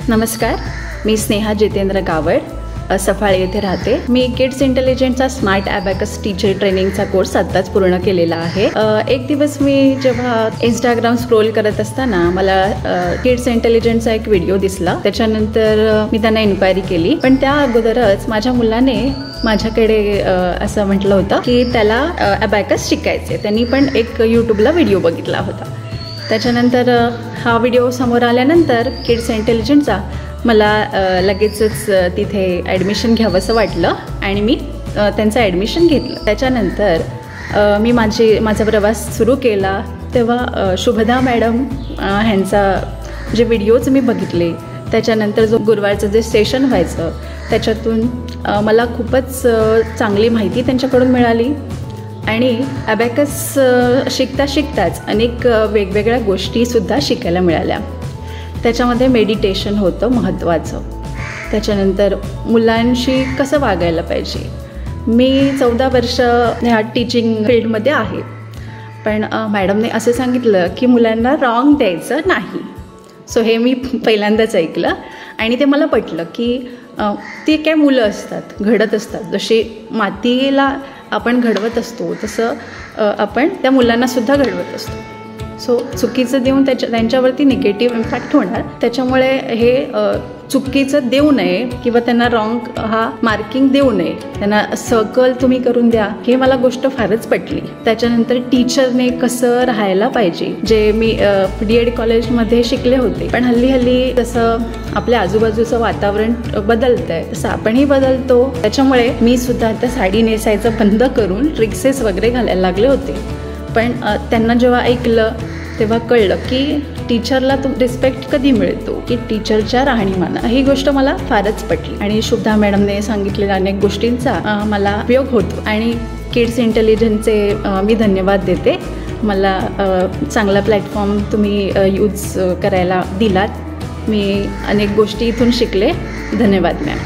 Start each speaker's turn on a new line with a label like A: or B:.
A: नमस्कार, मी स्नेहा जितेंद्र गावड, सफाळे येथे राहते। मी किड्स इंटेलिजंटचा स्मार्ट ॲबॅकस टीचर ट्रेनिंगचा कोर्स आत्ताच पूर्ण केलेला आहे। एक दिवस मी जेव्हा इंस्टाग्राम स्क्रोल करत असताना मला किड्स इंटेलिजंटचा एक व्हिडिओ दिसला। त्याच्यानंतर मी त्यांना इन्क्वायरी केली, पण त्या अगोदरच माझ्या मुलाने माझ्याकडे असं म्हटलं होतं की त्याला ॲबॅकस शिकायचे। त्यांनी पण एक यूट्यूबला व्हिडिओ बघितला होता। त्याच्यानंतर हा व्हिडिओ समोर आल्यानंतर किड्स इंटेलिजंटचा मला लगेचच तिथे ॲडमिशन घ्यावंसं वाटलं आणि मी त्यांचं ॲडमिशन घेतलं। त्याच्यानंतर मी माझा प्रवास सुरू केला तेव्हा शुभदा मॅडम ह्यांचा जे व्हिडिओज मी बघितले, त्याच्यानंतर जो गुरुवारचं जे सेशन व्हायचं त्याच्यातून मला खूपच चांगली माहिती त्यांच्याकडून मिळाली आणि ॲबॅकस शिकता शिकताच अनेक वेगवेगळ्या गोष्टीसुद्धा शिकायला मिळाल्या। त्याच्यामध्ये मेडिटेशन होतं महत्त्वाचं। त्याच्यानंतर मुलांशी कसं वागायला पाहिजे। मी 14 वर्ष ह्या टीचिंग फील्डमध्ये आहे, पण मॅडमने असं सांगितलं की मुलांना रॉंग द्यायचं नाही। सो हे मी पहिल्यांदाच ऐकलं आणि ते मला पटलं की ती काय मुलं असतात, घडत असतात। जशी मातीला आपण घडवत असतो तसं आपण त्या मुलांनासुद्धा घडवत असतो। सो चुकीचं देऊन त्यांच्यावरती निगेटिव्ह इम्पॅक्ट होणार। त्याच्यामुळे हे चुकीचं देऊ नये किंवा त्यांना रॉंग हा मार्किंग देऊ नये, त्यांना सर्कल तुम्ही करून द्या। हे मला गोष्ट फारच पटली। त्याच्यानंतर टीचरने कसं राहायला पाहिजे, जे मी DED कॉलेजमध्ये शिकले होते, पण हल्ली तसं आपल्या आजूबाजूचं वातावरण बदलतंय तसं आपणही बदलतो। त्याच्यामुळे मी सुद्धा आता साडी नेसायचं बंद करून ट्रिक्सेस वगैरे घालायला लागले होते। पण त्यांना जेव्हा ऐकलं तेव्हा कळलं की टीचरला रिस्पेक्ट कधी मिळतो की टीचरच्या राहणीमानात। ही गोष्ट मला फारच पटली आणि शुभदा मॅडमने सांगितलेल्या अनेक गोष्टींचा मला उपयोग होतो आणि किड्स इंटेलिजंटचे मी धन्यवाद देते। मला चांगला प्लॅटफॉर्म तुम्ही यूज करायला दिलात। मी अनेक गोष्टी इथून शिकले। धन्यवाद मॅम।